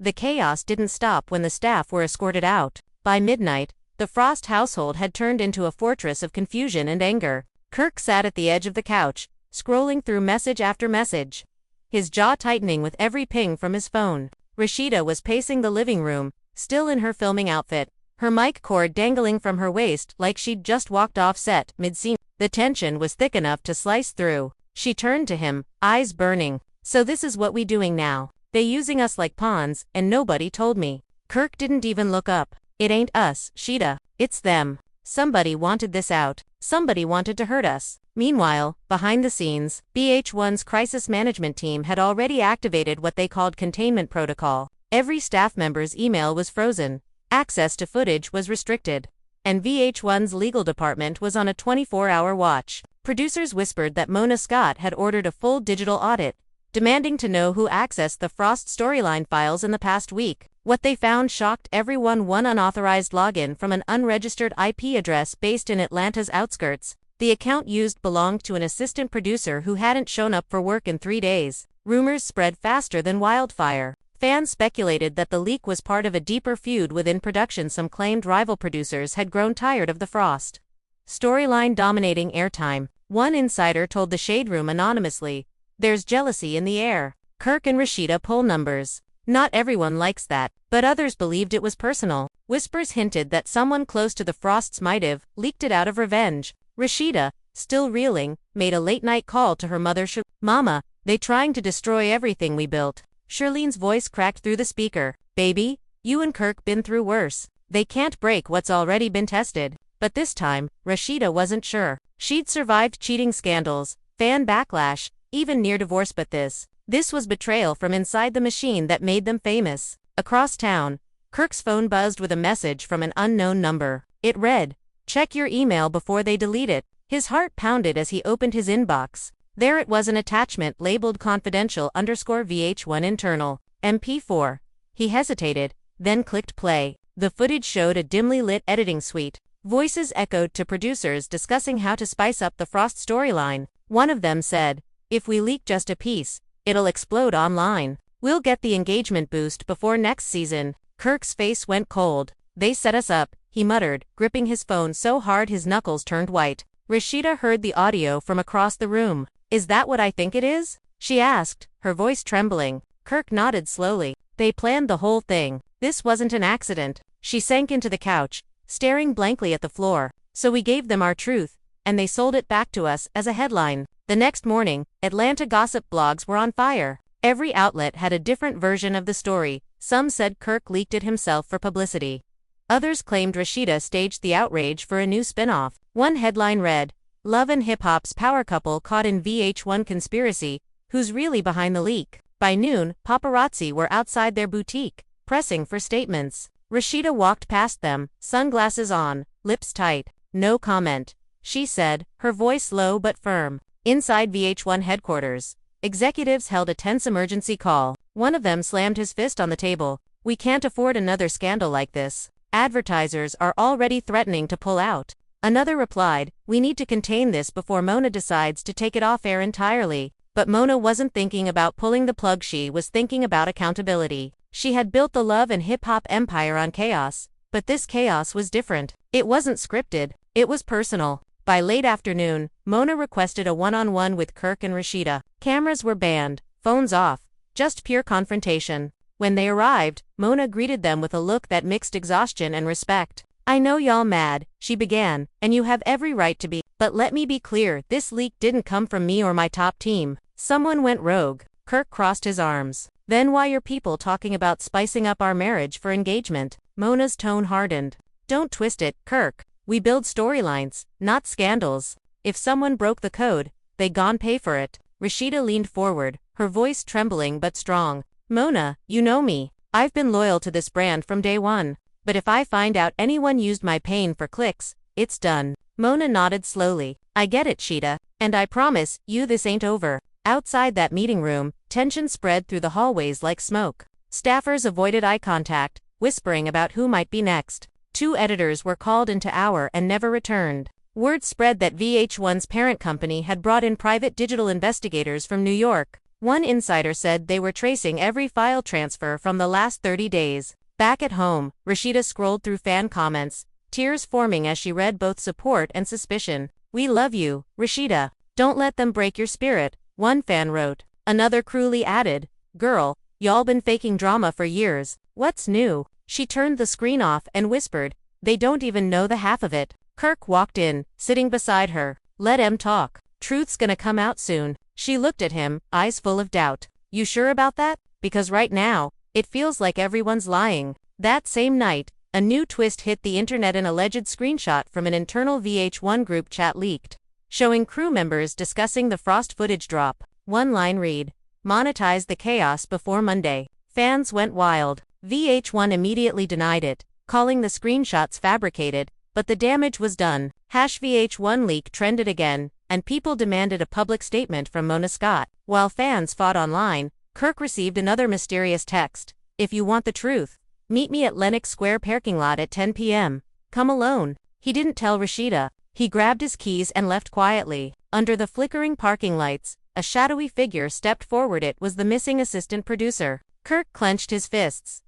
The chaos didn't stop when the staff were escorted out. By midnight, the Frost household had turned into a fortress of confusion and anger. Kirk sat at the edge of the couch, scrolling through message after message, his jaw tightening with every ping from his phone. Rasheeda was pacing the living room, still in her filming outfit, her mic cord dangling from her waist like she'd just walked off set mid-scene. The tension was thick enough to slice through. She turned to him, eyes burning. "So this is what we doing now? They using us like pawns, and nobody told me." Kirk didn't even look up. "It ain't us, Sheeda. It's them. Somebody wanted this out. Somebody wanted to hurt us." Meanwhile, behind the scenes, VH1's crisis management team had already activated what they called containment protocol. Every staff member's email was frozen. Access to footage was restricted. And VH1's legal department was on a 24-hour watch. Producers whispered that Mona Scott had ordered a full digital audit, demanding to know who accessed the Frost storyline files in the past week. What they found shocked everyone: one unauthorized login from an unregistered IP address based in Atlanta's outskirts. The account used belonged to an assistant producer who hadn't shown up for work in 3 days. Rumors spread faster than wildfire. Fans speculated that the leak was part of a deeper feud within production. Some claimed rival producers had grown tired of the Frost storyline dominating airtime. One insider told the Shade Room anonymously, "There's jealousy in the air. Kirk and Rasheeda pull numbers. Not everyone likes that, but others believed it was personal." Whispers hinted that someone close to the Frosts might have leaked it out of revenge. Rasheeda, still reeling, made a late-night call to her mother. "Mama, they trying to destroy everything we built." Shirlene's voice cracked through the speaker. "Baby, you and Kirk been through worse. They can't break what's already been tested." But this time, Rasheeda wasn't sure. She'd survived cheating scandals, fan backlash, even near divorce, but this was betrayal from inside the machine that made them famous. Across town, Kirk's phone buzzed with a message from an unknown number. It read, "Check your email before they delete it." His heart pounded as he opened his inbox. There it was, an attachment labeled confidential _VH1 internal, MP4. He hesitated, then clicked play. The footage showed a dimly lit editing suite. Voices echoed to producers discussing how to spice up the Frost storyline. One of them said, "If we leak just a piece, it'll explode online. We'll get the engagement boost before next season." Kirk's face went cold. "They set us up," he muttered, gripping his phone so hard his knuckles turned white. Rasheeda heard the audio from across the room. "Is that what I think it is?" she asked, her voice trembling. Kirk nodded slowly. "They planned the whole thing. This wasn't an accident." She sank into the couch, staring blankly at the floor. "So we gave them our truth, and they sold it back to us as a headline." The next morning, Atlanta gossip blogs were on fire. Every outlet had a different version of the story. Some said Kirk leaked it himself for publicity. Others claimed Rasheeda staged the outrage for a new spin-off. One headline read, "Love and Hip Hop's power couple caught in VH1 conspiracy, who's really behind the leak?" By noon, paparazzi were outside their boutique, pressing for statements. Rasheeda walked past them, sunglasses on, lips tight. "No comment," she said, her voice low but firm. Inside VH1 headquarters, executives held a tense emergency call. One of them slammed his fist on the table. "We can't afford another scandal like this. Advertisers are already threatening to pull out." Another replied, "We need to contain this before Mona decides to take it off air entirely." But Mona wasn't thinking about pulling the plug, she was thinking about accountability. She had built the love and hip-hop empire on chaos, but this chaos was different. It wasn't scripted, it was personal. By late afternoon, Mona requested a one-on-one with Kirk and Rasheeda. Cameras were banned, phones off, just pure confrontation. When they arrived, Mona greeted them with a look that mixed exhaustion and respect. "I know y'all mad," she began, "and you have every right to be. But let me be clear, this leak didn't come from me or my top team. Someone went rogue." Kirk crossed his arms. "Then why are people talking about spicing up our marriage for engagement?" Mona's tone hardened. "Don't twist it, Kirk. We build storylines, not scandals. If someone broke the code, they gon' pay for it." Rasheeda leaned forward, her voice trembling but strong. "Mona, you know me. I've been loyal to this brand from day one. But if I find out anyone used my pain for clicks, it's done." Mona nodded slowly. "I get it, Sheeda. And I promise you this ain't over." Outside that meeting room, tension spread through the hallways like smoke. Staffers avoided eye contact, whispering about who might be next. 2 editors were called into hour and never returned. Word spread that VH1's parent company had brought in private digital investigators from New York. One insider said they were tracing every file transfer from the last 30 days. Back at home, Rasheeda scrolled through fan comments, tears forming as she read both support and suspicion. "We love you, Rasheeda. Don't let them break your spirit," one fan wrote. Another cruelly added, "Girl, y'all been faking drama for years. What's new?" She turned the screen off and whispered, "They don't even know the half of it." Kirk walked in, sitting beside her. "Let 'em talk. Truth's gonna come out soon." She looked at him, eyes full of doubt. "You sure about that? Because right now, it feels like everyone's lying." That same night, a new twist hit the internet. An alleged screenshot from an internal VH1 group chat leaked, showing crew members discussing the Frost footage drop. One line read, "Monetize the chaos before Monday." Fans went wild. VH1 immediately denied it, calling the screenshots fabricated, but the damage was done. #VH1 leak trended again, and people demanded a public statement from Mona Scott. While fans fought online, Kirk received another mysterious text. "If you want the truth, meet me at Lenox Square parking lot at 10 p.m. Come alone." He didn't tell Rasheeda. He grabbed his keys and left quietly. Under the flickering parking lights, a shadowy figure stepped forward. It was the missing assistant producer. Kirk clenched his fists.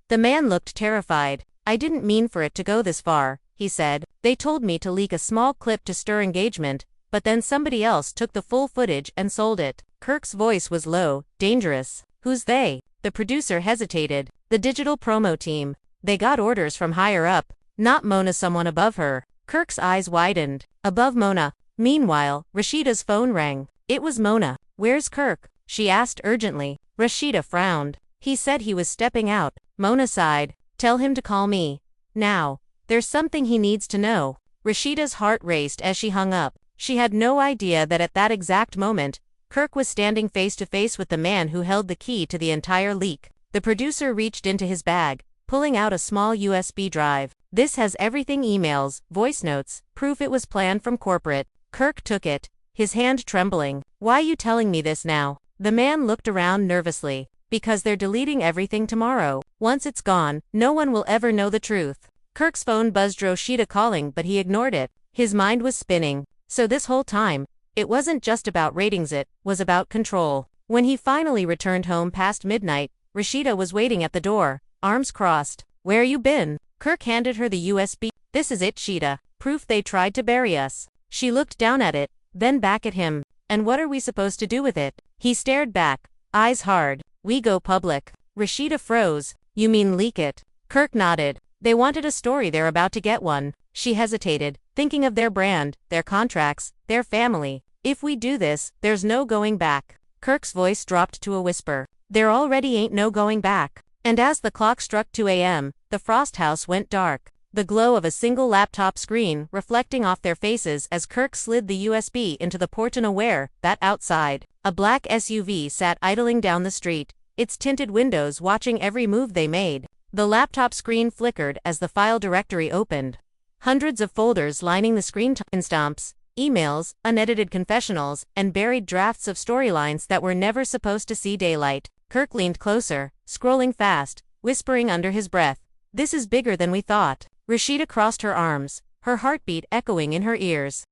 The man looked terrified. "I didn't mean for it to go this far," he said. "They told me to leak a small clip to stir engagement, but then somebody else took the full footage and sold it." Kirk's voice was low, dangerous. "Who's they?" The producer hesitated. "The digital promo team. They got orders from higher up, not Mona, someone above her." Kirk's eyes widened. Above Mona. Meanwhile, Rasheeda's phone rang. It was Mona. "Where's Kirk?" she asked urgently. Rasheeda frowned. "He said he was stepping out." Mona sighed. "Tell him to call me. Now. There's something he needs to know." Rasheeda's heart raced as she hung up. She had no idea that at that exact moment, Kirk was standing face to face with the man who held the key to the entire leak. The producer reached into his bag, pulling out a small USB drive. "This has everything: emails, voice notes, proof it was planned from corporate." Kirk took it, his hand trembling. "Why you telling me this now?" The man looked around nervously. "Because they're deleting everything tomorrow. Once it's gone, no one will ever know the truth." Kirk's phone buzzed. Rasheeda calling, but he ignored it. His mind was spinning. So this whole time, it wasn't just about ratings, it was about control. When he finally returned home past midnight, Rasheeda was waiting at the door, arms crossed. "Where you been?" Kirk handed her the USB. "This is it, Sheeta. Proof they tried to bury us." She looked down at it, then back at him. "And what are we supposed to do with it?" He stared back, eyes hard. "We go public." Rasheeda froze. "You mean leak it?" Kirk nodded. "They wanted a story, they're about to get one." She hesitated, thinking of their brand, their contracts, their family. "If we do this, there's no going back." Kirk's voice dropped to a whisper. "There already ain't no going back." And as the clock struck 2 a.m., the Frost house went dark. The glow of a single laptop screen reflecting off their faces as Kirk slid the USB into the port, unaware that outside, a black SUV sat idling down the street, its tinted windows watching every move they made. The laptop screen flickered as the file directory opened. Hundreds of folders lining the screen, timestamps, emails, unedited confessionals, and buried drafts of storylines that were never supposed to see daylight. Kirk leaned closer, scrolling fast, whispering under his breath, "This is bigger than we thought." Rasheeda crossed her arms, her heartbeat echoing in her ears.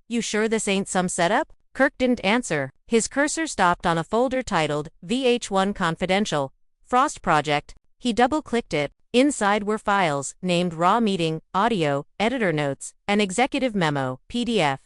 "You sure this ain't some setup?" Kirk didn't answer. His cursor stopped on a folder titled VH1 Confidential, Frost Project. He double-clicked it. Inside were files named Raw Meeting, Audio, Editor Notes, and Executive Memo, PDF.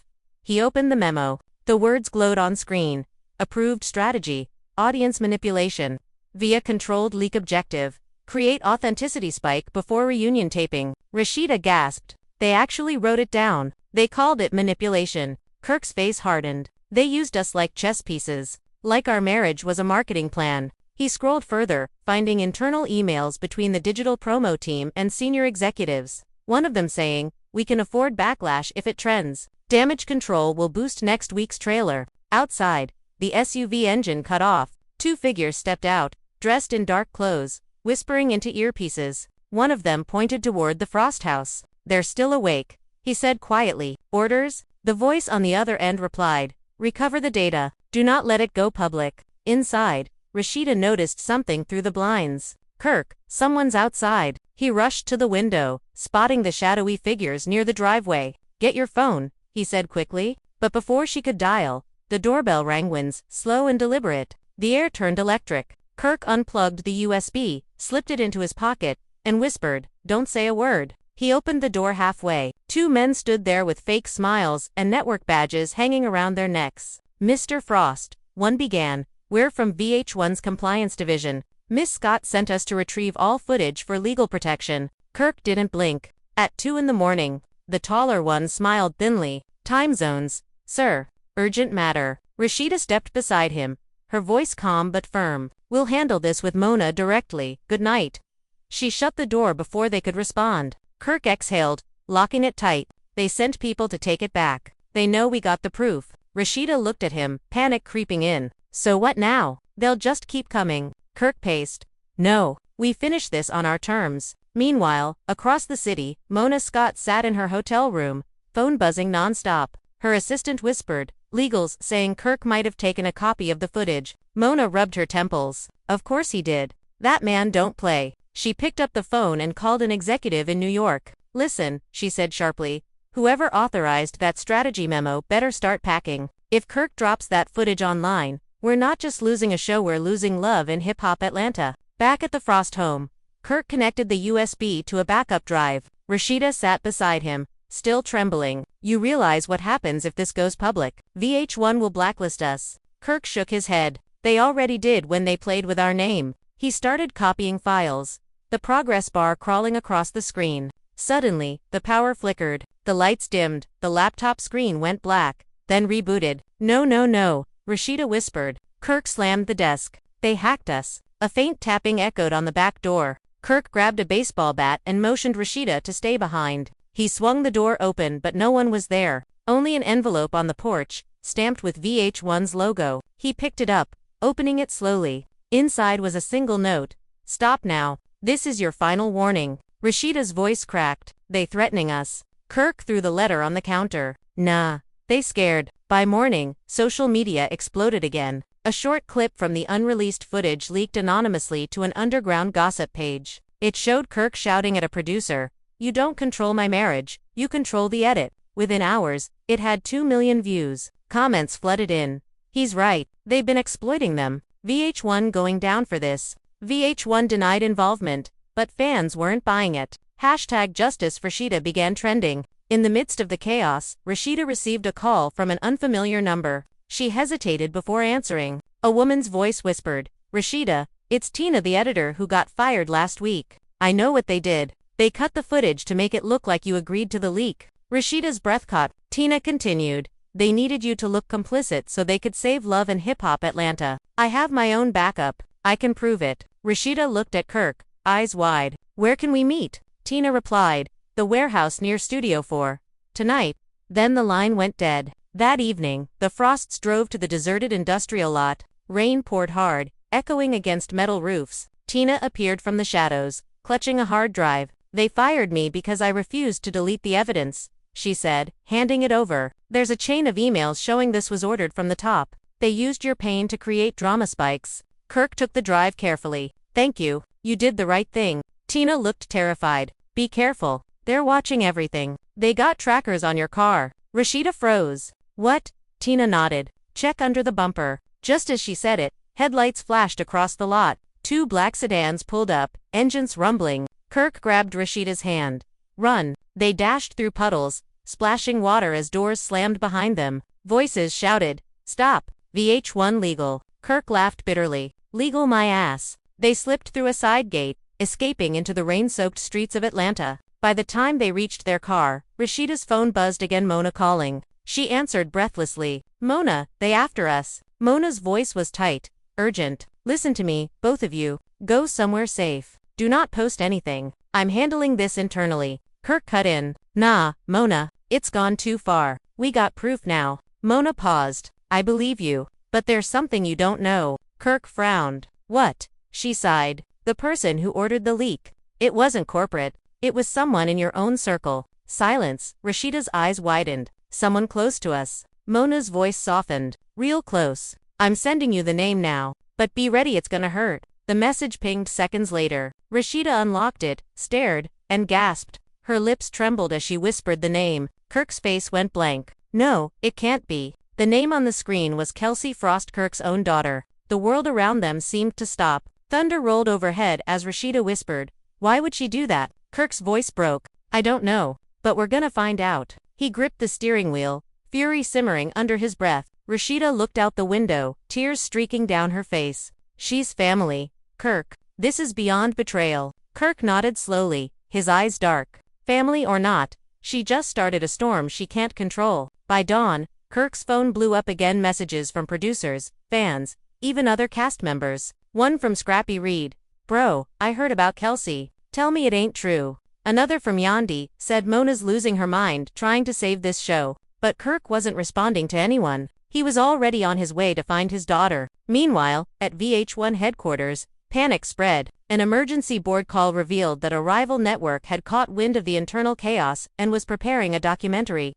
He opened the memo. The words glowed on screen. Approved strategy. Audience manipulation. Via controlled leak objective. Create authenticity spike before reunion taping. Rasheeda gasped. They actually wrote it down. They called it manipulation. Kirk's face hardened. They used us like chess pieces. Like our marriage was a marketing plan. He scrolled further, finding internal emails between the digital promo team and senior executives. One of them saying, "We can afford backlash if it trends. Damage control will boost next week's trailer." Outside, the SUV engine cut off. Two figures stepped out, dressed in dark clothes, whispering into earpieces. One of them pointed toward the Frost house. "They're still awake," he said quietly. "Orders?" The voice on the other end replied, "Recover the data. Do not let it go public." Inside, Rasheeda noticed something through the blinds. "Kirk, someone's outside." He rushed to the window, spotting the shadowy figures near the driveway. "Get your phone," he said quickly. But before she could dial, The doorbell rang once, slow and deliberate. The air turned electric. Kirk unplugged the USB, slipped it into his pocket, and whispered, "Don't say a word." He opened the door halfway. Two men stood there with fake smiles and network badges hanging around their necks. "Mr. Frost," one began, "we're from VH1's compliance division. Miss Scott sent us to retrieve all footage for legal protection." Kirk didn't blink. At 2 in the morning, the taller one smiled thinly. "Time zones, sir. Urgent matter." Rasheeda stepped beside him, her voice calm but firm. "We'll handle this with Mona directly. Good night." She shut the door before they could respond. Kirk exhaled, locking it tight. "They sent people to take it back. They know we got the proof." Rasheeda looked at him, panic creeping in. "So what now? They'll just keep coming." Kirk paced. "No, we finish this on our terms." Meanwhile, across the city, Mona Scott sat in her hotel room, phone buzzing nonstop. Her assistant whispered, "Legals saying Kirk might have taken a copy of the footage." Mona rubbed her temples. "Of course he did. That man don't play." She picked up the phone and called an executive in New York. "Listen," she said sharply, "whoever authorized that strategy memo better start packing. If Kirk drops that footage online, we're not just losing a show, we're losing love in hip-hop Atlanta." Back at the Frost home, Kirk connected the USB to a backup drive. Rasheeda sat beside him, still trembling. "You realize what happens if this goes public? VH1 will blacklist us." Kirk shook his head. "They already did when they played with our name." He started copying files, the progress bar crawling across the screen. Suddenly, the power flickered, the lights dimmed, the laptop screen went black, then rebooted. "No, no, no," Rasheeda whispered. Kirk slammed the desk. "They hacked us." A faint tapping echoed on the back door. Kirk grabbed a baseball bat and motioned Rasheeda to stay behind. He swung the door open, but no one was there. Only an envelope on the porch, stamped with VH1's logo. He picked it up, opening it slowly. Inside was a single note. "Stop now. This is your final warning." Rasheeda's voice cracked. "They threatening us." Kirk threw the letter on the counter. "Nah. They scared." By morning, social media exploded again. A short clip from the unreleased footage leaked anonymously to an underground gossip page. It showed Kirk shouting at a producer, "You don't control my marriage, you control the edit." Within hours, it had 2 million views. Comments flooded in. "He's right. They've been exploiting them. VH1 going down for this." VH1 denied involvement, but fans weren't buying it. #Justice for Rasheeda began trending. In the midst of the chaos, Rasheeda received a call from an unfamiliar number. She hesitated before answering. A woman's voice whispered, "Rasheeda, it's Tina, the editor who got fired last week. I know what they did. They cut the footage to make it look like you agreed to the leak." Rasheeda's breath caught. Tina continued, "They needed you to look complicit so they could save love and hip-hop Atlanta. I have my own backup. I can prove it." Rasheeda looked at Kirk, eyes wide. "Where can we meet?" Tina replied, "The warehouse near Studio 4. Tonight." Then the line went dead. That evening, the Frosts drove to the deserted industrial lot. Rain poured hard, echoing against metal roofs. Tina appeared from the shadows, clutching a hard drive. "They fired me because I refused to delete the evidence," she said, handing it over. "There's a chain of emails showing this was ordered from the top. They used your pain to create drama spikes." Kirk took the drive carefully. "Thank you. You did the right thing." Tina looked terrified. "Be careful. They're watching everything. They got trackers on your car." Rasheeda froze. "What?" Tina nodded. "Check under the bumper." Just as she said it, headlights flashed across the lot. 2 black sedans pulled up, engines rumbling. Kirk grabbed Rasheeda's hand. "Run." They dashed through puddles, splashing water as doors slammed behind them. Voices shouted, "Stop. VH1 legal." Kirk laughed bitterly. "Legal my ass." They slipped through a side gate, escaping into the rain-soaked streets of Atlanta. By the time they reached their car, Rasheeda's phone buzzed again. Mona calling. She answered breathlessly. "Mona, they after us." Mona's voice was tight, urgent. "Listen to me, both of you. Go somewhere safe. Do not post anything. I'm handling this internally." Kirk cut in. "Nah, Mona, it's gone too far. We got proof now." Mona paused. "I believe you. But there's something you don't know." Kirk frowned. "What?" She sighed. "The person who ordered the leak. It wasn't corporate. It was someone in your own circle." Silence. Rasheeda's eyes widened. "Someone close to us." Mona's voice softened. "Real close. I'm sending you the name now. But be ready, it's gonna hurt." The message pinged seconds later. Rasheeda unlocked it, stared, and gasped. Her lips trembled as she whispered the name. Kirk's face went blank. "No, it can't be. The name on the screen was Kelsey Frost, Kirk's own daughter. The world around them seemed to stop. Thunder rolled overhead as Rasheeda whispered, "Why would she do that?" Kirk's voice broke. "I don't know. But we're gonna find out." He gripped the steering wheel, fury simmering under his breath. Rasheeda looked out the window, tears streaking down her face. "She's family, Kirk. This is beyond betrayal." Kirk nodded slowly, his eyes dark. Family or not, she just started a storm she can't control. By dawn, Kirk's phone blew up again, messages from producers, fans, even other cast members. One from Scrappy Reed. "Bro, I heard about Kelsey. Tell me it ain't true." Another from Yandi, said Mona's losing her mind trying to save this show. But Kirk wasn't responding to anyone. He was already on his way to find his daughter. Meanwhile, at VH1 headquarters, panic spread. An emergency board call revealed that a rival network had caught wind of the internal chaos and was preparing a documentary.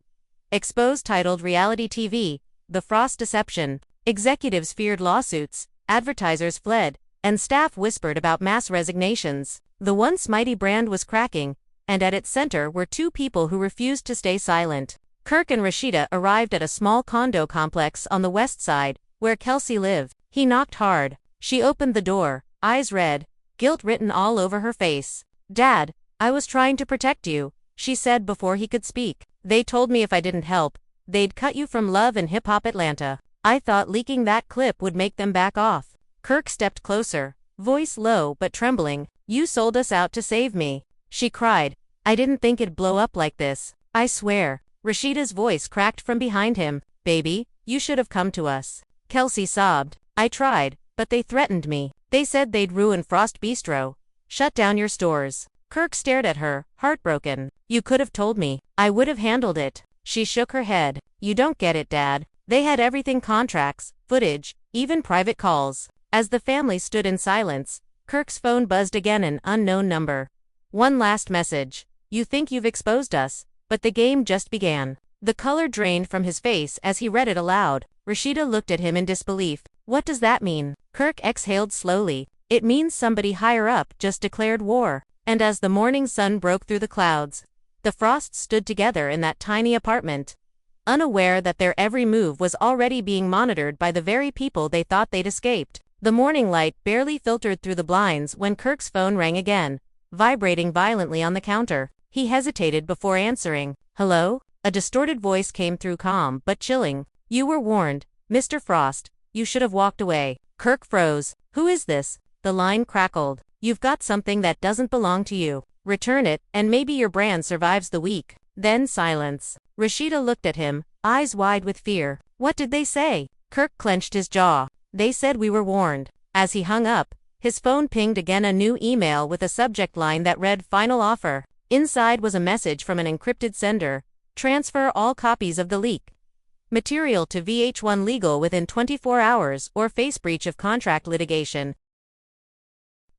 Exposed titled Reality TV, The Frost Deception. Executives feared lawsuits, advertisers fled, and staff whispered about mass resignations. The once mighty brand was cracking, and at its center were two people who refused to stay silent. Kirk and Rasheeda arrived at a small condo complex on the west side, where Kelsey lived. He knocked hard. She opened the door, eyes red, guilt written all over her face. "Dad, I was trying to protect you," she said before he could speak. "They told me if I didn't help, they'd cut you from Love and Hip Hop Atlanta. I thought leaking that clip would make them back off." Kirk stepped closer, voice low but trembling. "You sold us out to save me," she cried. "I didn't think it'd blow up like this. I swear." Rasheeda's voice cracked from behind him. "Baby, you should have come to us." Kelsey sobbed. "I tried, but they threatened me. They said they'd ruin Frost Bistro, shut down your stores." Kirk stared at her, heartbroken. "You could have told me. I would have handled it." She shook her head. "You don't get it, Dad. They had everything, contracts, footage, even private calls." As the family stood in silence, Kirk's phone buzzed again, an unknown number. One last message. "You think you've exposed us, but the game just began." The color drained from his face as he read it aloud. Rasheeda looked at him in disbelief. "What does that mean?" Kirk exhaled slowly. "It means somebody higher up just declared war." And as the morning sun broke through the clouds, the Frosts stood together in that tiny apartment, unaware that their every move was already being monitored by the very people they thought they'd escaped. The morning light barely filtered through the blinds when Kirk's phone rang again, vibrating violently on the counter. He hesitated before answering. "Hello?" A distorted voice came through, calm but chilling. "You were warned, Mr. Frost. You should have walked away." Kirk froze. "Who is this?" The line crackled. "You've got something that doesn't belong to you. Return it, and maybe your brand survives the week." Then silence. Rasheeda looked at him, eyes wide with fear. "What did they say?" Kirk clenched his jaw. "They said we were warned." As he hung up, his phone pinged again, a new email with a subject line that read "Final Offer." Inside was a message from an encrypted sender. "Transfer all copies of the leak material to VH1 Legal within 24 hours or face breach of contract litigation."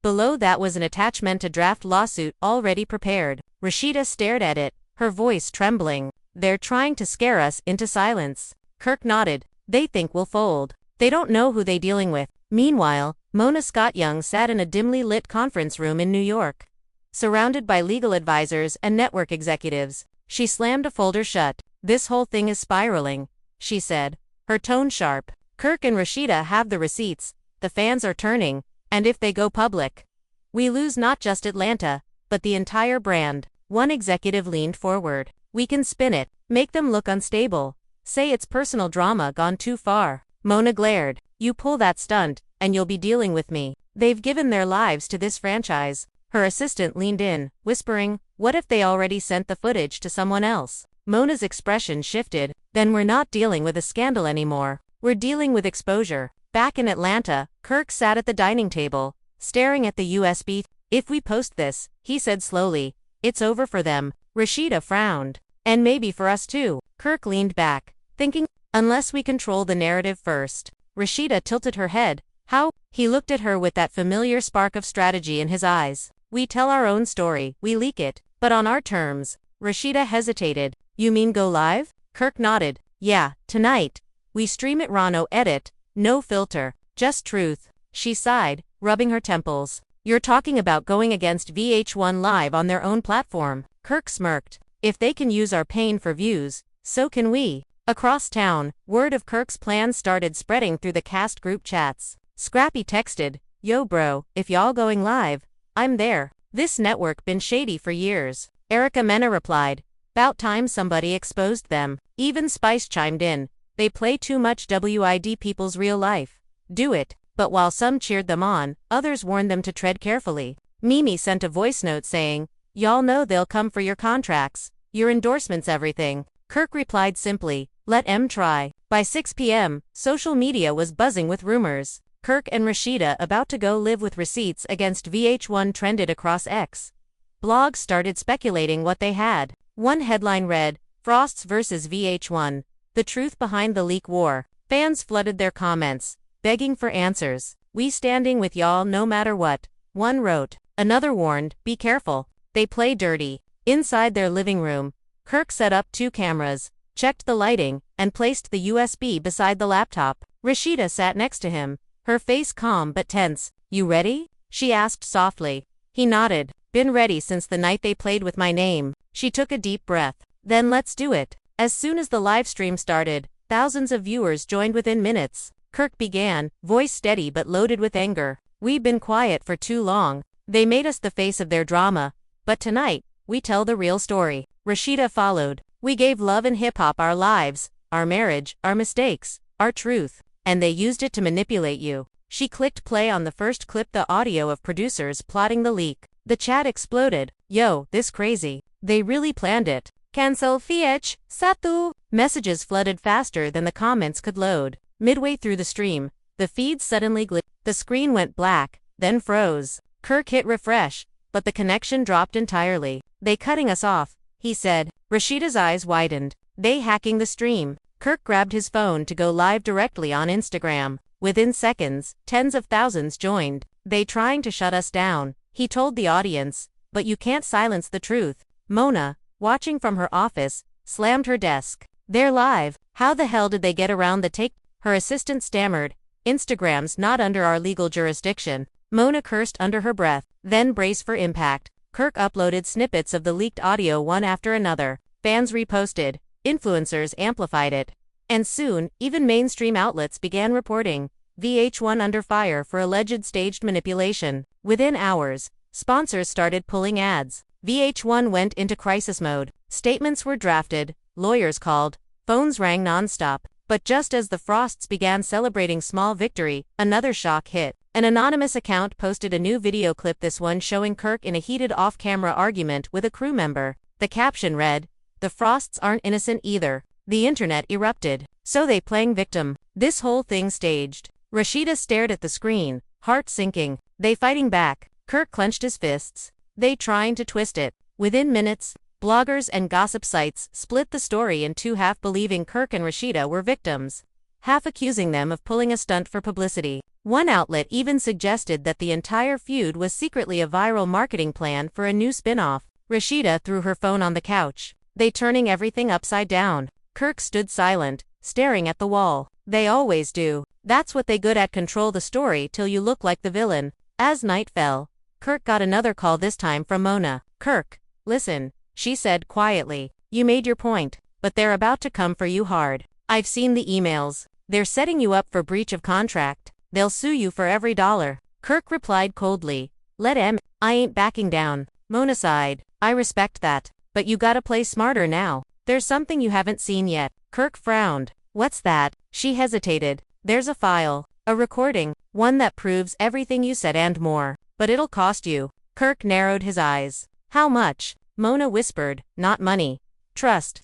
Below that was an attachment to draft lawsuit already prepared. Rasheeda stared at it, her voice trembling. "They're trying to scare us into silence." Kirk nodded. "They think we'll fold. They don't know who they're dealing with." Meanwhile, Mona Scott Young sat in a dimly lit conference room in New York, surrounded by legal advisors and network executives. She slammed a folder shut. "This whole thing is spiraling," she said, her tone sharp. "Kirk and Rasheeda have the receipts, the fans are turning, and if they go public, we lose not just Atlanta, but the entire brand." One executive leaned forward. "We can spin it, make them look unstable, say it's personal drama gone too far." Mona glared. "You pull that stunt, and you'll be dealing with me. They've given their lives to this franchise." Her assistant leaned in, whispering, "What if they already sent the footage to someone else?" Mona's expression shifted. "Then we're not dealing with a scandal anymore. We're dealing with exposure." Back in Atlanta, Kirk sat at the dining table, staring at the USB. "If we post this," he said slowly, "it's over for them." Rasheeda frowned. "And maybe for us too." Kirk leaned back, thinking, "Unless we control the narrative first." Rasheeda tilted her head. "How?" He looked at her with that familiar spark of strategy in his eyes. "We tell our own story, we leak it, but on our terms." Rasheeda hesitated. "You mean go live?" Kirk nodded. "Yeah, tonight. We stream it raw, no edit, no filter, just truth." She sighed, rubbing her temples. "You're talking about going against VH1 Live on their own platform." Kirk smirked. "If they can use our pain for views, so can we." Across town, word of Kirk's plans started spreading through the cast group chats. Scrappy texted, "Yo bro, if y'all going live, I'm there. This network been shady for years." Erica Mena replied, "'Bout time somebody exposed them." Even Spice chimed in, "They play too much WID people's real life. Do it." But while some cheered them on, others warned them to tread carefully. Mimi sent a voice note saying, "Y'all know they'll come for your contracts, your endorsements, everything." Kirk replied simply, "Let 'em try." By 6 p.m., social media was buzzing with rumors. Kirk and Rasheeda about to go live with receipts against VH1 trended across X. Blogs started speculating what they had. One headline read, "Frosts vs. VH1. The truth behind the leak war." Fans flooded their comments, begging for answers. "We standing with y'all no matter what," one wrote. Another warned, "Be careful. They play dirty." Inside their living room, Kirk set up 2 cameras, checked the lighting, and placed the USB beside the laptop. Rasheeda sat next to him, her face calm but tense. "You ready?" she asked softly. He nodded. "Been ready since the night they played with my name." She took a deep breath. "Then let's do it." As soon as the live stream started, thousands of viewers joined within minutes. Kirk began, voice steady but loaded with anger. "We've been quiet for too long. They made us the face of their drama. But tonight, we tell the real story." Rasheeda followed. "We gave love and hip-hop our lives, our marriage, our mistakes, our truth. And they used it to manipulate you." She clicked play on the first clip, the audio of producers plotting the leak. The chat exploded. "Yo, this crazy. They really planned it. Cancel VH1." Messages flooded faster than the comments could load. Midway through the stream, the feed suddenly glitched. The screen went black, then froze. Kirk hit refresh, but the connection dropped entirely. "They cutting us off," he said. Rasheeda's eyes widened. "They hacking the stream." Kirk grabbed his phone to go live directly on Instagram. Within seconds, tens of thousands joined. "They trying to shut us down," he told the audience. "But you can't silence the truth." Mona, watching from her office, slammed her desk. "They're live. How the hell did they get around the take?" Her assistant stammered, "Instagram's not under our legal jurisdiction." Mona cursed under her breath, then braced for impact. Kirk uploaded snippets of the leaked audio one after another. Fans reposted, influencers amplified it. And soon, even mainstream outlets began reporting VH1 under fire for alleged staged manipulation. Within hours, sponsors started pulling ads. VH1 went into crisis mode. Statements were drafted, lawyers called, phones rang nonstop. But just as the Frosts began celebrating small victory, another shock hit. An anonymous account posted a new video clip, this one showing Kirk in a heated off-camera argument with a crew member. The caption read, "The Frosts aren't innocent either." The internet erupted. "So they playing victim. This whole thing staged." Rasheeda stared at the screen, heart sinking. "They fighting back." Kirk clenched his fists. "They trying to twist it." Within minutes, bloggers and gossip sites split the story in two, half believing Kirk and Rasheeda were victims, half accusing them of pulling a stunt for publicity. One outlet even suggested that the entire feud was secretly a viral marketing plan for a new spin-off. Rasheeda threw her phone on the couch. "They turning everything upside down." Kirk stood silent, staring at the wall. "They always do. That's what they good at, control the story till you look like the villain." As night fell, Kirk got another call, this time from Mona. "Kirk, listen," she said quietly. "You made your point, but they're about to come for you hard. I've seen the emails. They're setting you up for breach of contract. They'll sue you for every dollar." Kirk replied coldly, "Let 'em. I ain't backing down." Mona sighed. "I respect that, but you gotta play smarter now. There's something you haven't seen yet." Kirk frowned. "What's that?" She hesitated. "There's a file, a recording, one that proves everything you said and more. But it'll cost you." Kirk narrowed his eyes. "How much?" Mona whispered, "Not money. Trust."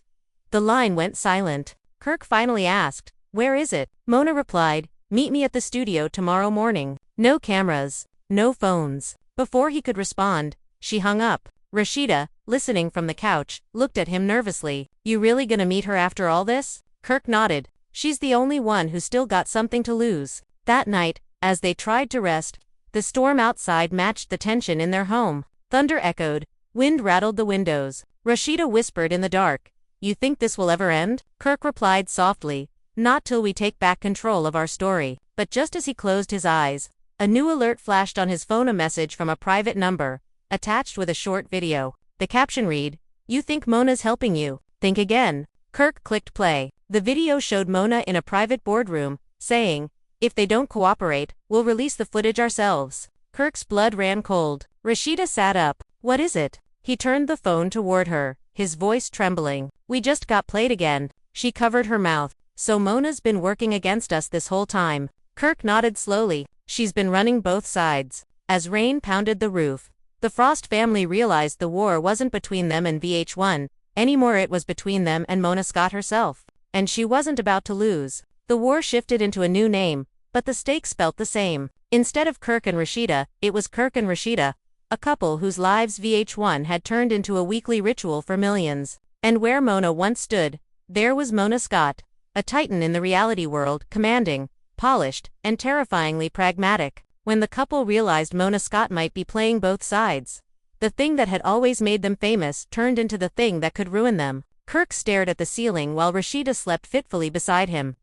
The line went silent. Kirk finally asked, "Where is it?" Mona replied, "Meet me at the studio tomorrow morning." No cameras, no phones. Before he could respond, she hung up. Rasheeda, listening from the couch, looked at him nervously. "You really gonna meet her after all this?" Kirk nodded. "She's the only one who's still got something to lose." That night, as they tried to rest, the storm outside matched the tension in their home. Thunder echoed, wind rattled the windows. Rasheeda whispered in the dark, "You think this will ever end?" Kirk replied softly, "Not till we take back control of our story." But just as he closed his eyes, a new alert flashed on his phone, a message from a private number, attached with a short video. The caption read, "You think Mona's helping you? Think again." Kirk clicked play. The video showed Mona in a private boardroom, saying, "If they don't cooperate, we'll release the footage ourselves." Kirk's blood ran cold. Rasheeda sat up. "What is it?" He turned the phone toward her, his voice trembling. "We just got played again." She covered her mouth. "So Mona's been working against us this whole time." Kirk nodded slowly. "She's been running both sides." As rain pounded the roof, the Frost family realized the war wasn't between them and VH1, anymore. It was between them and Mona Scott herself. And she wasn't about to lose. The war shifted into a new name, but the stakes felt the same. Instead of Kirk and Rasheeda, it was Kirk and Rasheeda, a couple whose lives VH1 had turned into a weekly ritual for millions. And where Mona once stood, there was Mona Scott, a titan in the reality world, commanding, polished, and terrifyingly pragmatic. When the couple realized Mona Scott might be playing both sides, the thing that had always made them famous turned into the thing that could ruin them. Kirk stared at the ceiling while Rasheeda slept fitfully beside him,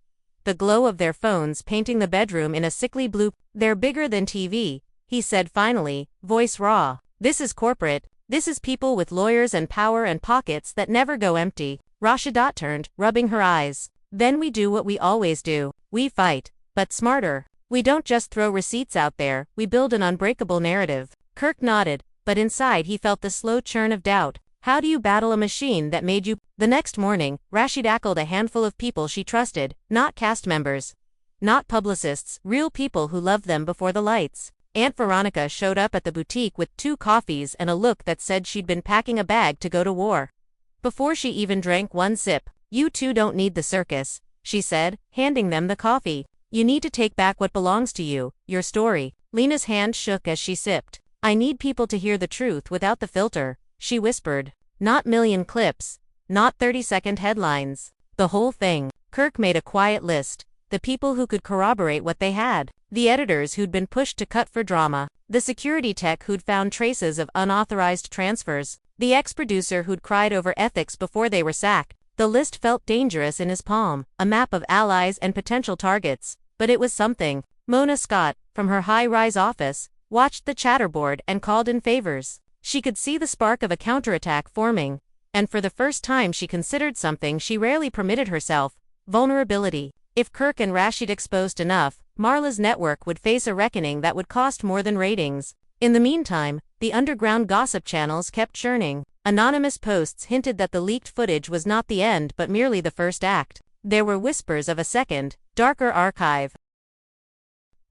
the glow of their phones painting the bedroom in a sickly blue. "They're bigger than TV," he said finally, voice raw. "This is corporate. This is people with lawyers and power and pockets that never go empty." Rasheeda turned, rubbing her eyes. "Then we do what we always do. We fight, but smarter. We don't just throw receipts out there, we build an unbreakable narrative." Kirk nodded, but inside he felt the slow churn of doubt. How do you battle a machine that made you? The next morning, Rasheeda called a handful of people she trusted, not cast members, not publicists, real people who loved them before the lights. Aunt Veronica showed up at the boutique with 2 coffees and a look that said she'd been packing a bag to go to war. Before she even drank one sip, "You two don't need the circus," she said, handing them the coffee. "You need to take back what belongs to you, your story." Lena's hand shook as she sipped. "I need people to hear the truth without the filter," she whispered. "Not million clips, not 30-second headlines. The whole thing." Kirk made a quiet list. The people who could corroborate what they had. The editors who'd been pushed to cut for drama. The security tech who'd found traces of unauthorized transfers. The ex-producer who'd cried over ethics before they were sacked. The list felt dangerous in his palm, a map of allies and potential targets. But it was something. Mona Scott, from her high-rise office, watched the chatterboard and called in favors. She could see the spark of a counterattack forming, and for the first time she considered something she rarely permitted herself: vulnerability. If Kirk and Rasheeda exposed enough, Marla's network would face a reckoning that would cost more than ratings. In the meantime, the underground gossip channels kept churning. Anonymous posts hinted that the leaked footage was not the end but merely the first act. There were whispers of a second, darker archive.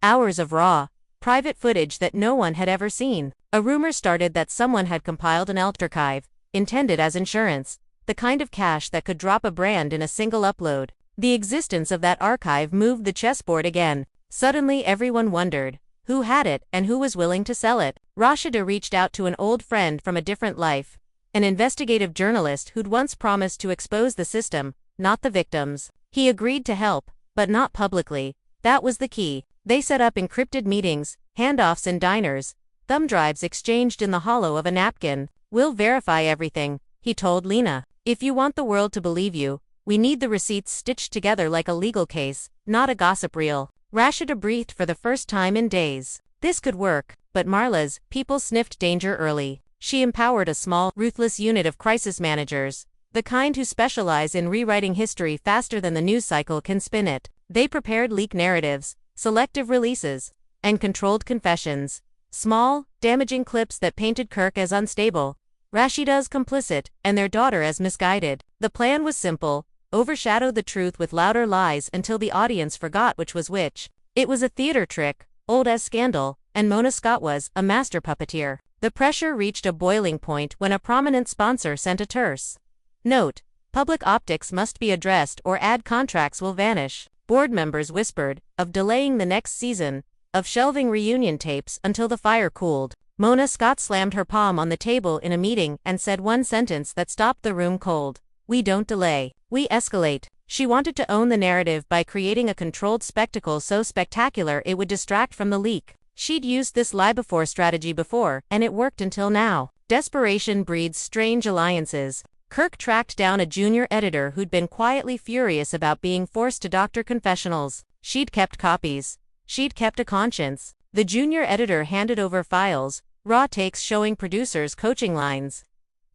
Hours of raw, private footage that no one had ever seen. A rumor started that someone had compiled an archive, intended as insurance, the kind of cash that could drop a brand in a single upload. The existence of that archive moved the chessboard again. Suddenly everyone wondered, who had it and who was willing to sell it? Rasheeda reached out to an old friend from a different life, an investigative journalist who'd once promised to expose the system, not the victims. He agreed to help, but not publicly. That was the key. They set up encrypted meetings, handoffs in diners, thumb drives exchanged in the hollow of a napkin. "We'll verify everything," he told Lena. "If you want the world to believe you, we need the receipts stitched together like a legal case, not a gossip reel." Rasheeda breathed for the first time in days. This could work, but Marla's people sniffed danger early. She empowered a small, ruthless unit of crisis managers, the kind who specialize in rewriting history faster than the news cycle can spin it. They prepared leak narratives, selective releases, and controlled confessions. Small, damaging clips that painted Kirk as unstable, Rasheeda as complicit, and their daughter as misguided. The plan was simple: overshadow the truth with louder lies until the audience forgot which was which. It was a theater trick, old as scandal, and Mona Scott was a master puppeteer. The pressure reached a boiling point when a prominent sponsor sent a terse note: "Public optics must be addressed or ad contracts will vanish." Board members whispered of delaying the next season, of shelving reunion tapes until the fire cooled. Mona Scott slammed her palm on the table in a meeting and said one sentence that stopped the room cold: "We don't delay, we escalate." She wanted to own the narrative by creating a controlled spectacle so spectacular it would distract from the leak. She'd used this lie-before strategy before, and it worked until now. Desperation breeds strange alliances. Kirk tracked down a junior editor who'd been quietly furious about being forced to doctor confessionals. She'd kept copies. She'd kept a conscience. The junior editor handed over files, raw takes showing producers' coaching lines,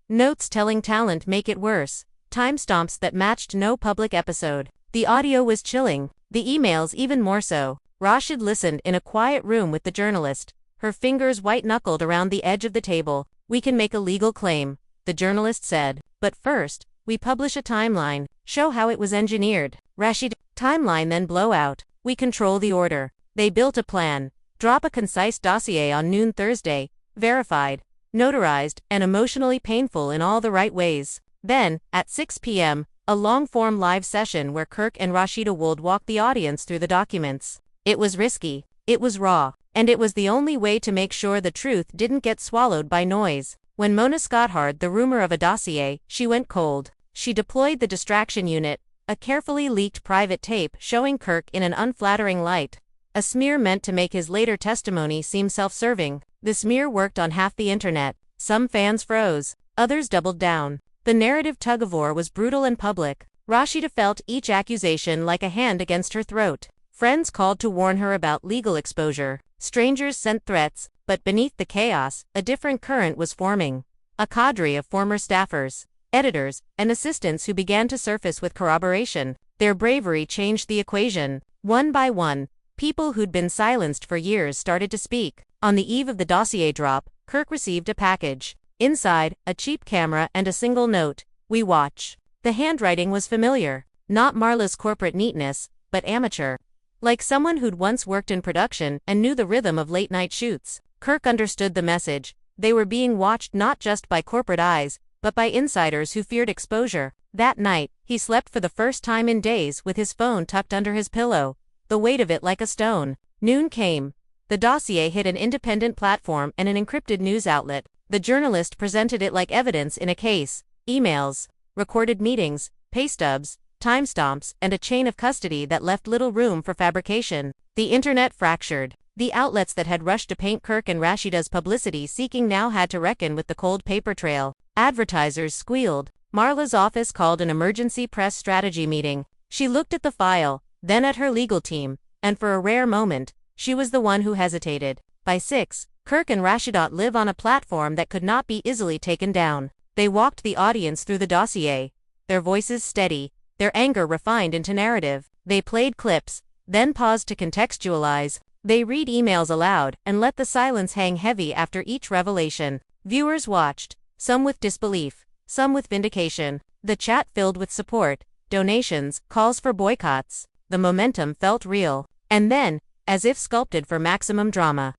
notes telling talent make it worse, timestamps that matched no public episode. The audio was chilling, the emails even more so. Rasheeda listened in a quiet room with the journalist, her fingers white-knuckled around the edge of the table. "We can make a legal claim," the journalist said. "But first, we publish a timeline, show how it was engineered." Rasheeda, "Timeline then blowout. We control the order." They built a plan. Drop a concise dossier on noon Thursday, verified, notarized, and emotionally painful in all the right ways. Then, at 6 p.m., a long-form live session where Kirk and Rasheeda would walk the audience through the documents. It was risky, it was raw, and it was the only way to make sure the truth didn't get swallowed by noise. When Mona Scott heard the rumor of a dossier, she went cold. She deployed the distraction unit, a carefully leaked private tape showing Kirk in an unflattering light. A smear meant to make his later testimony seem self-serving. The smear worked on half the internet. Some fans froze, others doubled down. The narrative tug-of-war was brutal and public. Rasheeda felt each accusation like a hand against her throat. Friends called to warn her about legal exposure. Strangers sent threats, but beneath the chaos, a different current was forming. A cadre of former staffers, editors, and assistants who began to surface with corroboration. Their bravery changed the equation. One by one, people who'd been silenced for years started to speak. On the eve of the dossier drop, Kirk received a package. Inside, a cheap camera and a single note: "We watch." The handwriting was familiar. Not Marla's corporate neatness, but amateur. Like someone who'd once worked in production and knew the rhythm of late-night shoots. Kirk understood the message. They were being watched not just by corporate eyes, but by insiders who feared exposure. That night, he slept for the first time in days with his phone tucked under his pillow, the weight of it like a stone. Noon came. The dossier hit an independent platform and an encrypted news outlet. The journalist presented it like evidence in a case: emails, recorded meetings, pay stubs, timestamps, and a chain of custody that left little room for fabrication. The internet fractured. The outlets that had rushed to paint Kirk and Rasheeda's publicity seeking now had to reckon with the cold paper trail. Advertisers squealed. Marla's office called an emergency press strategy meeting. She looked at the file, then at her legal team, and for a rare moment, she was the one who hesitated. By 6, Kirk and Rasheeda live on a platform that could not be easily taken down. They walked the audience through the dossier, their voices steady, their anger refined into narrative. They played clips, then paused to contextualize. They read emails aloud and let the silence hang heavy after each revelation. Viewers watched, some with disbelief, some with vindication. The chat filled with support, donations, calls for boycotts. The momentum felt real. And then, as if sculpted for maximum drama,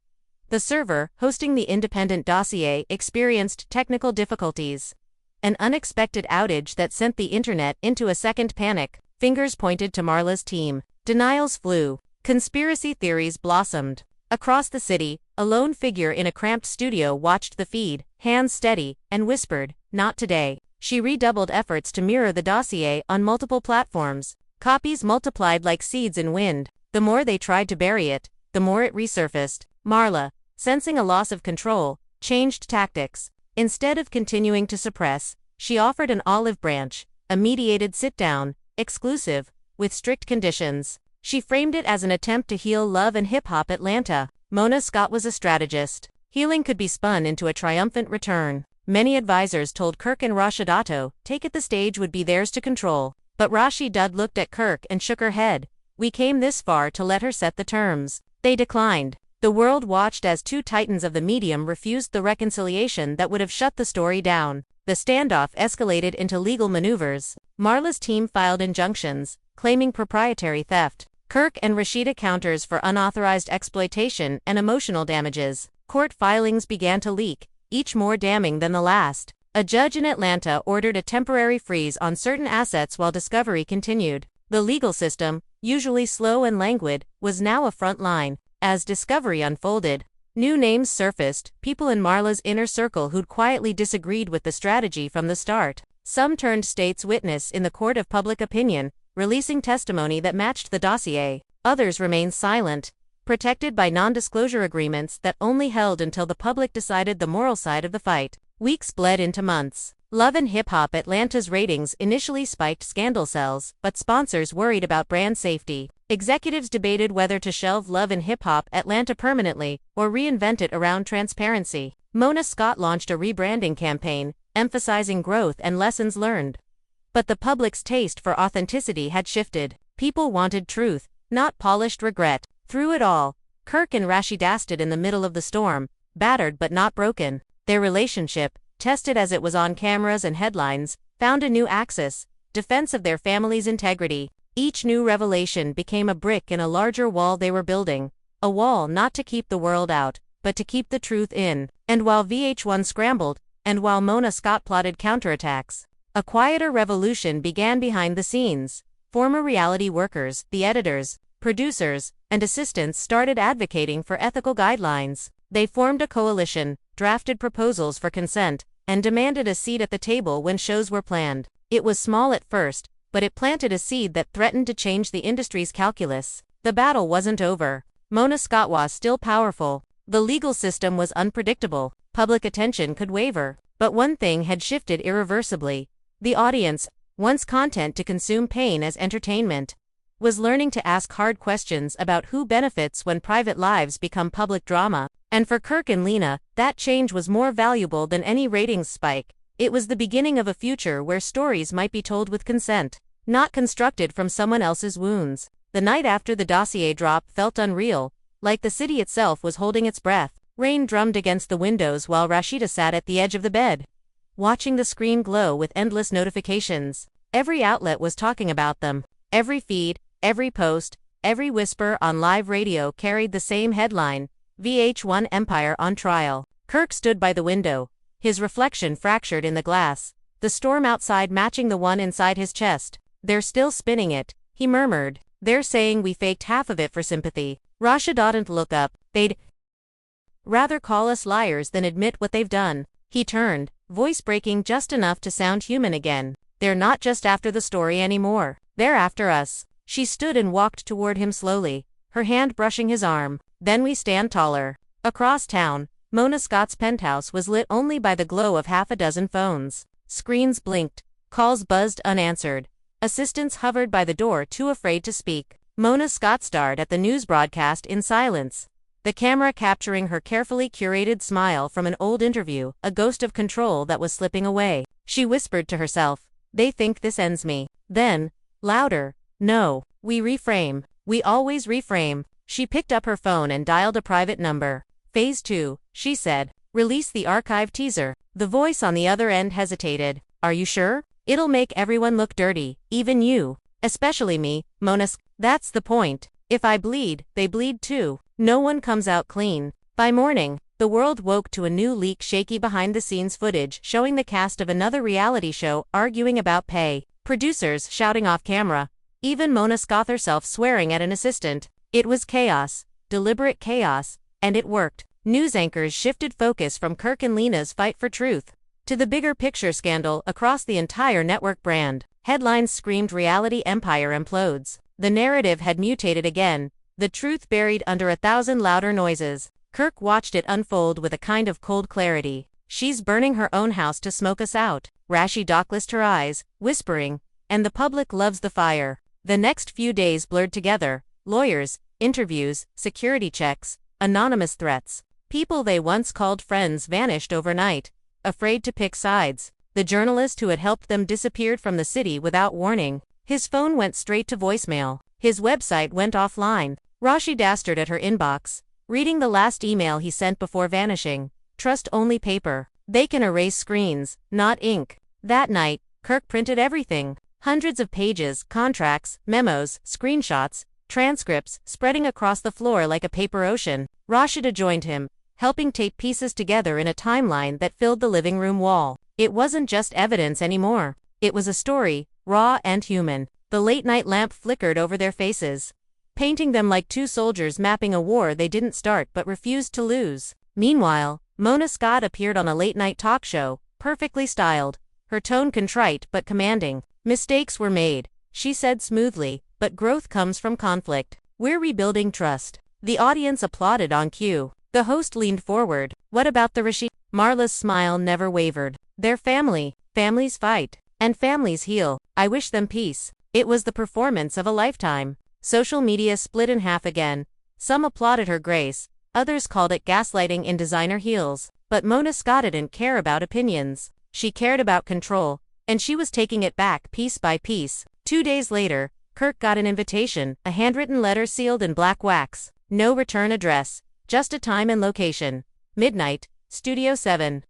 the server, hosting the independent dossier, experienced technical difficulties. An unexpected outage that sent the internet into a second panic. Fingers pointed to Marla's team. Denials flew. Conspiracy theories blossomed. Across the city, a lone figure in a cramped studio watched the feed, hands steady, and whispered, "Not today." She redoubled efforts to mirror the dossier on multiple platforms. Copies multiplied like seeds in wind. The more they tried to bury it, the more it resurfaced. Marla, sensing a loss of control, changed tactics. Instead of continuing to suppress, she offered an olive branch, a mediated sit-down, exclusive, with strict conditions. She framed it as an attempt to heal Love and Hip Hop Atlanta. Mona Scott was a strategist. Healing could be spun into a triumphant return. Many advisors told Kirk and Rasheeda, take it the stage would be theirs to control. But Rasheeda looked at Kirk and shook her head. We came this far to let her set the terms. They declined. The world watched as two titans of the medium refused the reconciliation that would have shut the story down. The standoff escalated into legal maneuvers. Marla's team filed injunctions, claiming proprietary theft. Kirk and Rasheeda counters for unauthorized exploitation and emotional damages. Court filings began to leak, each more damning than the last. A judge in Atlanta ordered a temporary freeze on certain assets while discovery continued. The legal system, usually slow and languid, was now a front line. As discovery unfolded, new names surfaced, people in Marla's inner circle who'd quietly disagreed with the strategy from the start. Some turned state's witness in the court of public opinion, releasing testimony that matched the dossier. Others remained silent, protected by non-disclosure agreements that only held until the public decided the moral side of the fight. Weeks bled into months. Love and Hip Hop Atlanta's ratings initially spiked scandal cells, but sponsors worried about brand safety. Executives debated whether to shelve Love and Hip Hop Atlanta permanently or reinvent it around transparency. Mona Scott launched a rebranding campaign, emphasizing growth and lessons learned. But the public's taste for authenticity had shifted. People wanted truth, not polished regret. Through it all, Kirk and Rasheeda stood in the middle of the storm, battered but not broken. Their relationship, tested as it was on cameras and headlines, found a new axis: defense of their family's integrity. Each new revelation became a brick in a larger wall they were building, a wall not to keep the world out, but to keep the truth in. And while VH1 scrambled, and while Mona Scott plotted counterattacks, a quieter revolution began behind the scenes. Former reality workers, the editors, producers, and assistants started advocating for ethical guidelines. They formed a coalition, drafted proposals for consent, and demanded a seat at the table when shows were planned. It was small at first, but it planted a seed that threatened to change the industry's calculus. The battle wasn't over. Mona Scott was still powerful. The legal system was unpredictable. Public attention could waver. But one thing had shifted irreversibly. The audience, once content to consume pain as entertainment, was learning to ask hard questions about who benefits when private lives become public drama. And for Kirk and Lena, that change was more valuable than any ratings spike. It was the beginning of a future where stories might be told with consent, not constructed from someone else's wounds. The night after the dossier drop felt unreal, like the city itself was holding its breath. Rain drummed against the windows while Rasheeda sat at the edge of the bed, watching the screen glow with endless notifications. Every outlet was talking about them. Every feed, every post, every whisper on live radio carried the same headline: VH1 Empire on trial. Kirk stood by the window, his reflection fractured in the glass, the storm outside matching the one inside his chest. "They're still spinning it," he murmured. "They're saying we faked half of it for sympathy." Rasheeda didn't look up. "They'd rather call us liars than admit what they've done." He turned, voice breaking just enough to sound human again. "They're not just after the story anymore. They're after us." She stood and walked toward him slowly, her hand brushing his arm. "Then we stand taller." Across town, Mona Scott's penthouse was lit only by the glow of half a dozen phones. Screens blinked, calls buzzed unanswered. Assistants hovered by the door too afraid to speak. Mona Scott stared at the news broadcast in silence, the camera capturing her carefully curated smile from an old interview, a ghost of control that was slipping away. She whispered to herself, "They think this ends me." Then, louder, "No, we reframe. We always reframe." She picked up her phone and dialed a private number. "Phase 2, she said. "Release the archive teaser." The voice on the other end hesitated. "Are you sure? It'll make everyone look dirty, even you. Especially me, Mona. That's the point. If I bleed, they bleed too. No one comes out clean." By morning, the world woke to a new leak: shaky behind-the-scenes footage showing the cast of another reality show arguing about pay, producers shouting off camera, even Mona Scott herself swearing at an assistant. It was chaos, deliberate chaos, and it worked. News anchors shifted focus from Kirk and Lena's fight for truth to the bigger picture scandal across the entire network brand. Headlines screamed reality empire implodes. The narrative had mutated again, the truth buried under 1,000 louder noises. Kirk watched it unfold with a kind of cold clarity. "She's burning her own house to smoke us out." Rasheeda closed her eyes, whispering, "And the public loves the fire." The next few days blurred together: lawyers, interviews, security checks, anonymous threats. People they once called friends vanished overnight, afraid to pick sides. The journalist who had helped them disappeared from the city without warning. His phone went straight to voicemail. His website went offline. Rasheeda stared at her inbox, reading the last email he sent before vanishing. "Trust only paper. They can erase screens, not ink." That night, Kirk printed everything. Hundreds of pages, contracts, memos, screenshots, transcripts, spreading across the floor like a paper ocean. Rasheeda joined him, helping tape pieces together in a timeline that filled the living room wall. It wasn't just evidence anymore. It was a story, raw and human. The late-night lamp flickered over their faces, painting them like two soldiers mapping a war they didn't start but refused to lose. Meanwhile, Mona Scott appeared on a late-night talk show, perfectly styled, her tone contrite but commanding. "Mistakes were made," she said smoothly, "but growth comes from conflict. We're rebuilding trust." The audience applauded on cue. The host leaned forward. "What about the Rasheeda?" Marla's smile never wavered. "They're family. Families fight. And families heal. I wish them peace." It was the performance of a lifetime. Social media split in half again. Some applauded her grace, others called it gaslighting in designer heels. But Mona Scott didn't care about opinions. She cared about control, and she was taking it back piece by piece. 2 days later, Kirk got an invitation, a handwritten letter sealed in black wax. No return address, just a time and location. Midnight, Studio 7.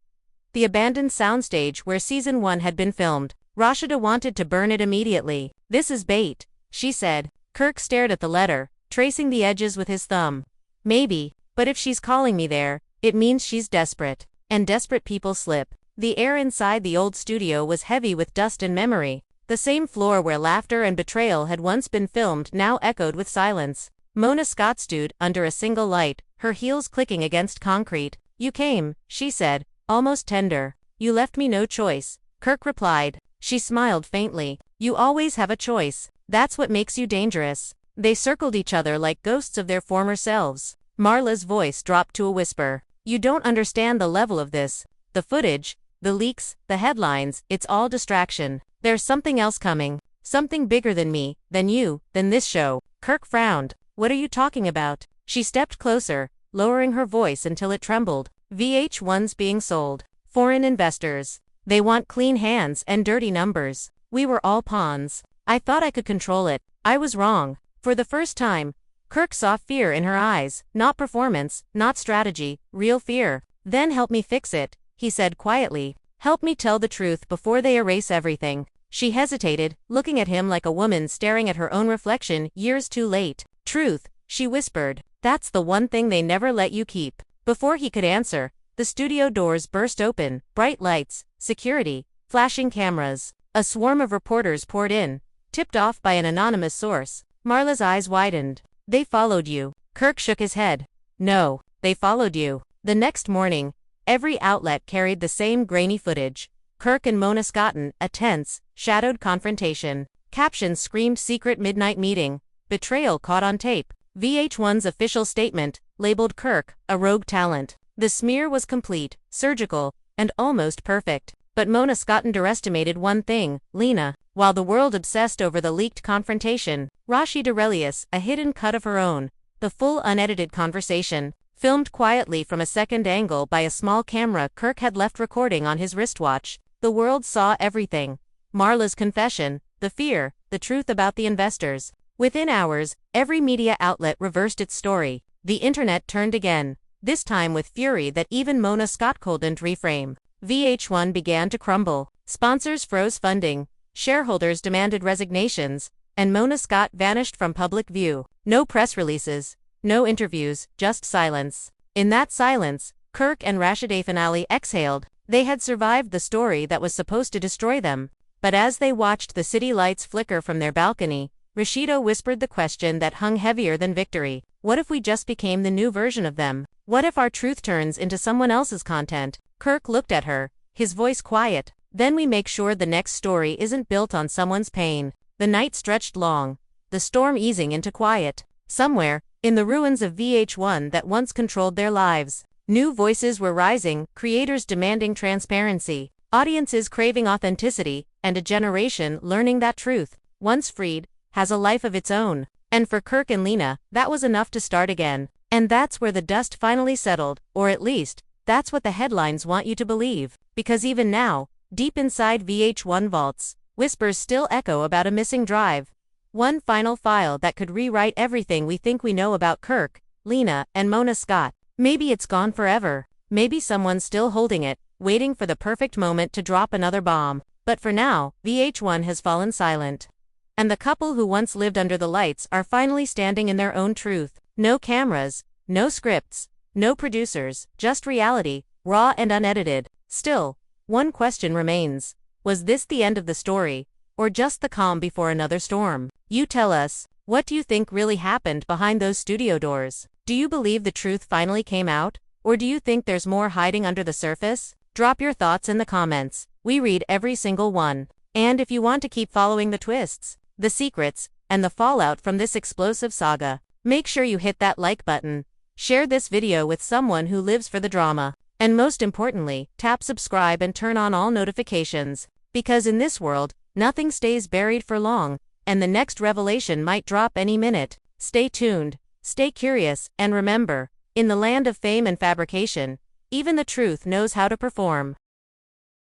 The abandoned soundstage where Season 1 had been filmed. Rasheeda wanted to burn it immediately. "This is bait," she said. Kirk stared at the letter, tracing the edges with his thumb. "Maybe, but if she's calling me there, it means she's desperate. And desperate people slip." The air inside the old studio was heavy with dust and memory. The same floor where laughter and betrayal had once been filmed now echoed with silence. Mona Scott stood under a single light, her heels clicking against concrete. "You came," she said, almost tender. "You left me no choice," Kirk replied. She smiled faintly. "You always have a choice. That's what makes you dangerous." They circled each other like ghosts of their former selves. Marla's voice dropped to a whisper. "You don't understand the level of this. The footage, the leaks, the headlines, it's all distraction. There's something else coming. Something bigger than me, than you, than this show." Kirk frowned. "What are you talking about?" She stepped closer, lowering her voice until it trembled. "VH1's being sold. Foreign investors. They want clean hands and dirty numbers. We were all pawns. I thought I could control it. I was wrong." For the first time, Kirk saw fear in her eyes, not performance, not strategy, real fear. "Then help me fix it," he said quietly. "Help me tell the truth before they erase everything." She hesitated, looking at him like a woman staring at her own reflection years too late. "Truth," she whispered. "That's the one thing they never let you keep." Before he could answer, the studio doors burst open, bright lights, security, flashing cameras. A swarm of reporters poured in, tipped off by an anonymous source. Marla's eyes widened. "They followed you." Kirk shook his head. "No, they followed you." The next morning, every outlet carried the same grainy footage. Kirk and Mona Scotton, a tense, shadowed confrontation. Captions screamed secret midnight meeting. Betrayal caught on tape. VH1's official statement labeled Kirk a rogue talent. The smear was complete, surgical, and almost perfect. But Mona Scott underestimated one thing, Lena. While the world obsessed over the leaked confrontation, Rasheeda released a hidden cut of her own. The full unedited conversation, filmed quietly from a second angle by a small camera Kirk had left recording on his wristwatch. The world saw everything. Marla's confession, the fear, the truth about the investors. Within hours, every media outlet reversed its story. The internet turned again, this time with fury that even Mona Scott couldn't reframe. VH1 began to crumble. Sponsors froze funding. Shareholders demanded resignations, and Mona Scott vanished from public view. No press releases, no interviews, just silence. In that silence, Kirk and Rasheeda finally exhaled. They had survived the story that was supposed to destroy them. But as they watched the city lights flicker from their balcony, Rasheeda whispered the question that hung heavier than victory. What if we just became the new version of them? What if our truth turns into someone else's content? Kirk looked at her, his voice quiet. Then we make sure the next story isn't built on someone's pain. The night stretched long, the storm easing into quiet. Somewhere, in the ruins of VH1 that once controlled their lives, new voices were rising, creators demanding transparency, audiences craving authenticity, and a generation learning that truth, once freed, has a life of its own. And for Kirk and Lena, that was enough to start again. And that's where the dust finally settled, or at least, that's what the headlines want you to believe. Because even now, deep inside VH1 vaults, whispers still echo about a missing drive. One final file that could rewrite everything we think we know about Kirk, Lena, and Mona Scott. Maybe it's gone forever. Maybe someone's still holding it, waiting for the perfect moment to drop another bomb. But for now, VH1 has fallen silent. And the couple who once lived under the lights are finally standing in their own truth. No cameras, no scripts, no producers, just reality, raw and unedited. Still, one question remains. Was this the end of the story, or just the calm before another storm? You tell us, what do you think really happened behind those studio doors? Do you believe the truth finally came out, or do you think there's more hiding under the surface? Drop your thoughts in the comments. We read every single one. And if you want to keep following the twists, the secrets, and the fallout from this explosive saga, make sure you hit that like button, share this video with someone who lives for the drama, and most importantly, tap subscribe and turn on all notifications, because in this world, nothing stays buried for long, and the next revelation might drop any minute. Stay tuned, stay curious, and remember, in the land of fame and fabrication, even the truth knows how to perform.